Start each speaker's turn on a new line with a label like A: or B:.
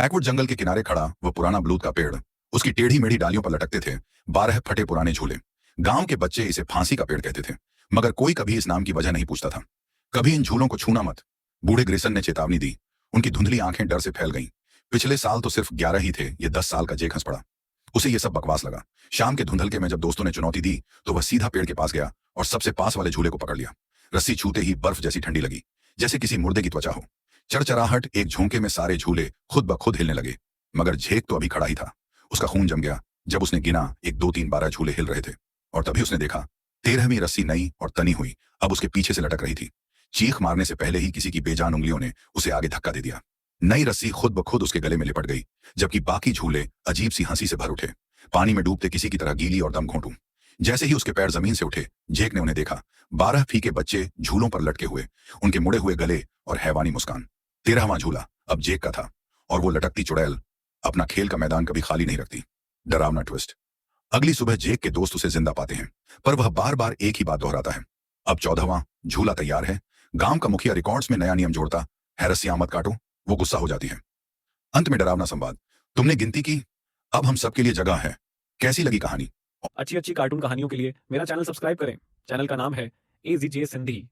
A: बैकवुड जंगल के किनारे खड़ा वो पुराना बलूत का पेड़, उसकी टेढ़ी मेढ़ी डालियों पर लटकते थे 12 फटे पुराने झूले। गांव के बच्चे इसे फांसी का पेड़ कहते थे, मगर कोई कभी इस नाम की वजह नहीं पूछता था। कभी इन झूलों को छूना मत, बूढ़े ग्रेसन ने चेतावनी दी। उनकी धुंधली आंखें डर से फैल गईं। पिछले साल तो सिर्फ 11 ही थे, ये 10 साल का जेक हंस पड़ा। उसे ये सब बकवास लगा। शाम के धुंधलके में जब दोस्तों ने चुनौती दी तो वह सीधा पेड़ के पास गया और सबसे पास वाले झूले को पकड़ लिया। रस्सी छूते ही बर्फ जैसी ठंडी लगी, जैसे किसी मुर्दे की त्वचा हो। चरचराहट एक झोंके में सारे झूले खुद ब खुद हिलने लगे, मगर झेक तो अभी खड़ा ही था। उसका खून जम गया जब उसने गिना 1 2 3 12 झूले हिल रहे थे, और तभी उसने देखा 13वीं रस्सी नई और तनी हुई अब उसके पीछे से लटक रही थी। चीख मारने से पहले ही किसी की बेजान उंगलियों ने उसे आगे धक्का दे दिया। नई रस्सी खुद ब खुद उसके गले में लिपट गई, जबकि बाकी झूले अजीब सी हंसी से भर उठे, पानी में डूबते किसी की तरह गीली और दम घोंटू। जैसे ही उसके पैर जमीन से उठे, जेक ने उन्हें देखा। 12 फीके बच्चे झूलों पर लटके हुए, उनके मुड़े हुए गले और हैवानी मुस्कान। 13वां झूला अब जेक का था, और वो लटकती चुड़ैल अपना खेल का मैदान कभी खाली नहीं रखती। डरावना ट्विस्ट। अगली सुबह जेक के दोस्त उसे जिंदा पाते हैं, पर वह बार बार एक ही बात दोहराता है। अब 14वां झूला तैयार है। गांव का मुखिया रिकॉर्ड्स में नया नियम जोड़ता है, रस्सियां मत काटो। वो गुस्सा हो जाती है। अंत में डरावना संवाद, तुमने गिनती की, अब हम सबके लिए जगह है। कैसी लगी कहानी?
B: अच्छी अच्छी कार्टून कहानियों के लिए मेरा चैनल सब्सक्राइब करें। चैनल का नाम है AZJ सिंधी।